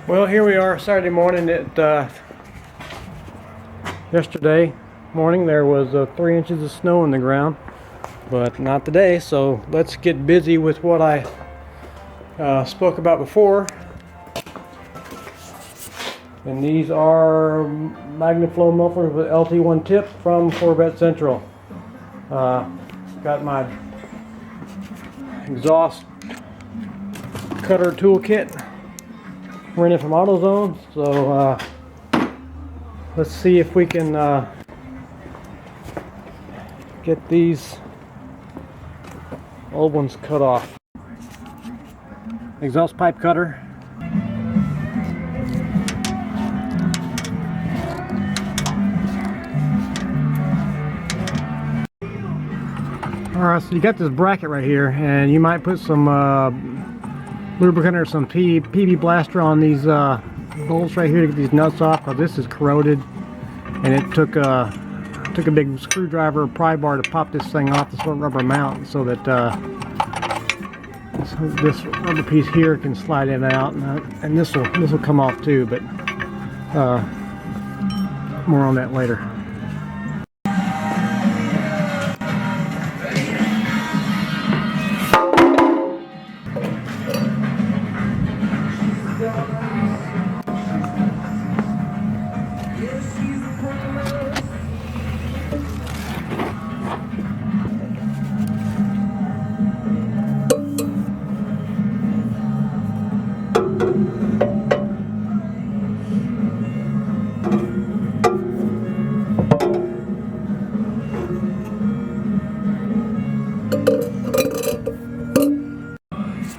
Well, here we are Saturday morning. Yesterday morning there was 3 inches of snow on the ground, but not today. So let's get busy with what I spoke about before. And these are Magnaflow mufflers with LT1 tip from Corvette Central. Got my exhaust cutter toolkit rented from AutoZone. So let's see if we can get these old ones cut off. Exhaust pipe cutter. Alright, so you got this bracket right here, and you might put some lubricant or some PB blaster on these bolts right here to get these nuts off, because this is corroded, and it took a big screwdriver or pry bar to pop this thing off this rubber mount, so that this rubber piece here can slide in and out, and this will come off too, but more on that later.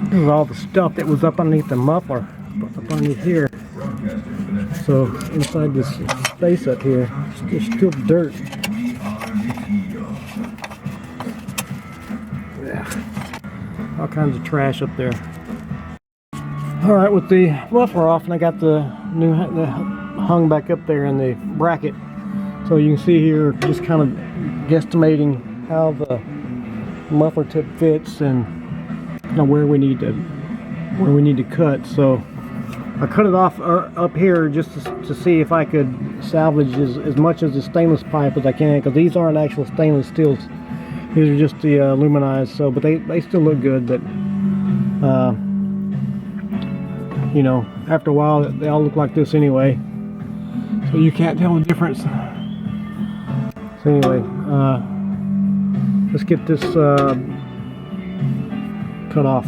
This is all the stuff that was up underneath the muffler, up underneath here. So inside this space up here, there's still dirt. Yeah, all kinds of trash up there. All right, with the muffler off, and I got the hung back up there in the bracket. So you can see here, just kind of guesstimating how the muffler tip fits and where we need to cut. So I cut it off up here just to see if I could salvage as much of the stainless pipe as I can, because these aren't actual stainless steels. These are just the aluminized. So, but they still look good. But you know, after a while they all look like this anyway, so you can't tell the difference. So anyway, let's get this cut off.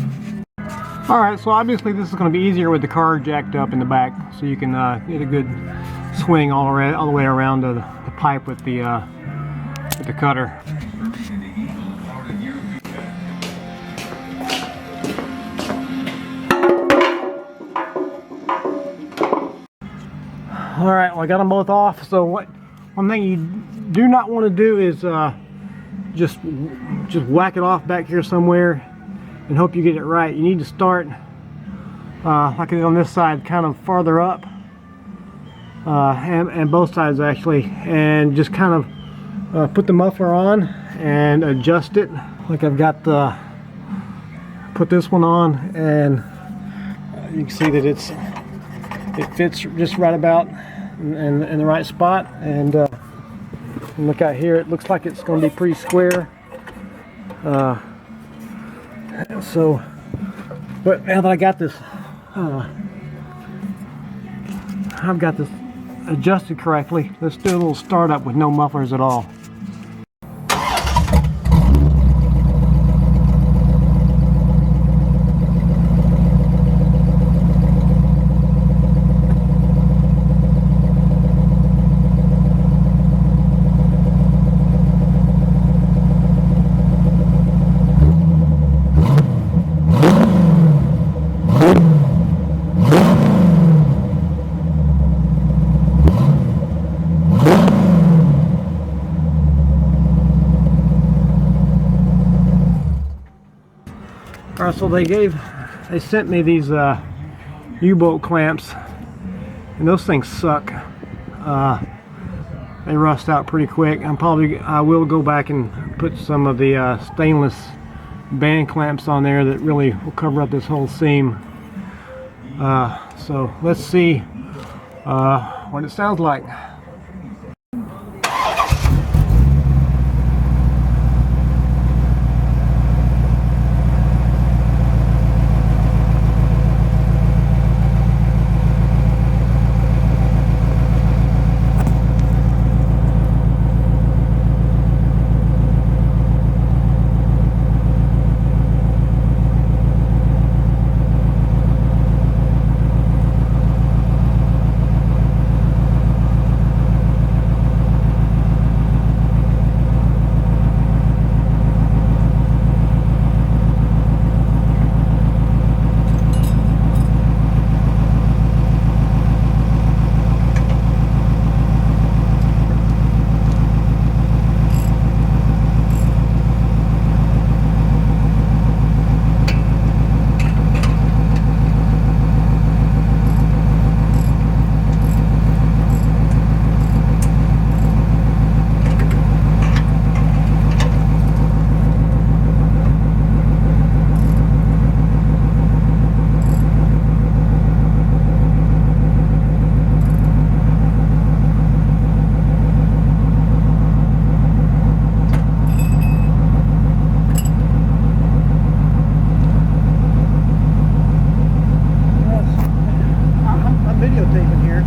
Alright, so obviously this is going to be easier with the car jacked up in the back, so you can get a good swing all the way around the pipe with the cutter. Alright, well, I got them both off. So one thing you do not want to do is just whack it off back here somewhere and hope you get it right. You need to start like I did on this side, kind of farther up, and both sides actually, and just kind of put the muffler on and adjust it. Like I've got put this one on, and you can see that it fits just right about in the right spot. And look out here, it looks like it's going to be pretty square. So, but now that I got this, I've got this adjusted correctly, let's do a little startup with no mufflers at all. Alright, so they sent me these U-bolt clamps, and those things suck. They rust out pretty quick. I will go back and put some of the stainless band clamps on there that really will cover up this whole seam. So let's see what it sounds like. Videotaping here.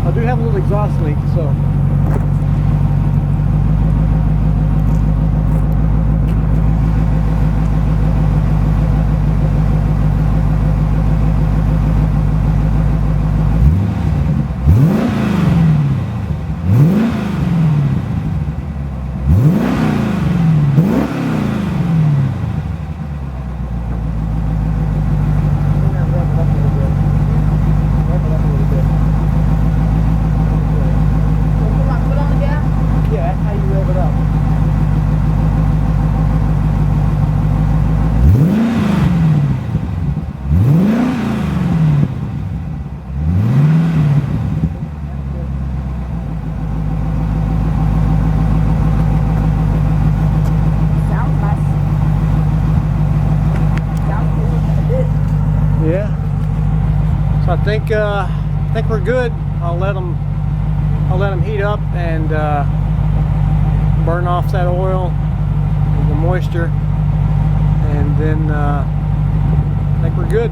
I do have a little exhaust leak, so. Yeah. So I think we're good. I'll let them heat up and burn off that oil and the moisture, and then I think we're good.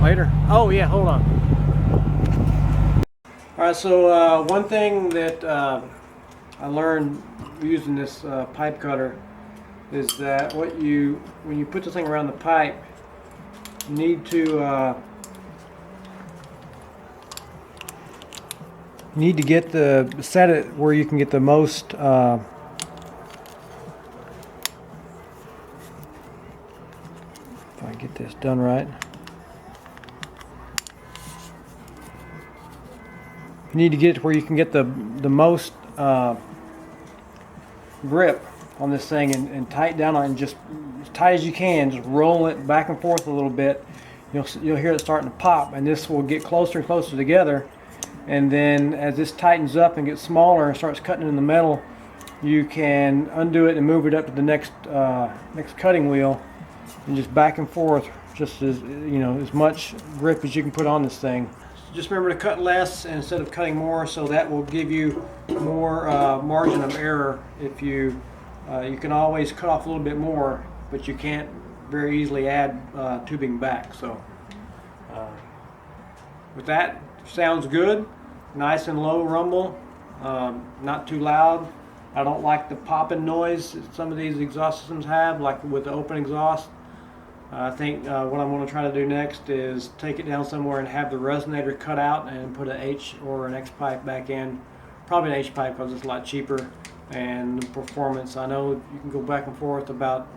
Later. Oh yeah, hold on. All right. So one thing that I learned using this pipe cutter is that when you put the thing around the pipe, you need to get set it where you can get the most if I get this done right. You need to get it where you can get the most grip on this thing and tight down on it, and just as tight as you can, just roll it back and forth a little bit. You'll hear it starting to pop, and this will get closer and closer together. And then as this tightens up and gets smaller and starts cutting in the metal, you can undo it and move it up to the next cutting wheel, and just back and forth, just as as much grip as you can put on this thing. Just remember to cut less instead of cutting more, so that will give you more margin of error. If you can always cut off a little bit more, but you can't very easily add tubing back. So with that, sounds good. Nice and low rumble, not too loud. I don't like the popping noise that some of these exhaust systems have, like with the open exhaust. I think what I'm going to try to do next is take it down somewhere and have the resonator cut out and put an H or an X pipe back in. Probably an H pipe because it's a lot cheaper, and the performance, I know you can go back and forth about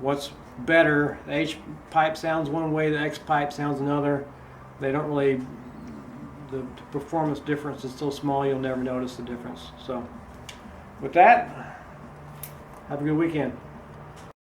what's better. The H pipe sounds one way, the X pipe sounds another. They don't really, the performance difference is so small you'll never notice the difference. So with that, have a good weekend.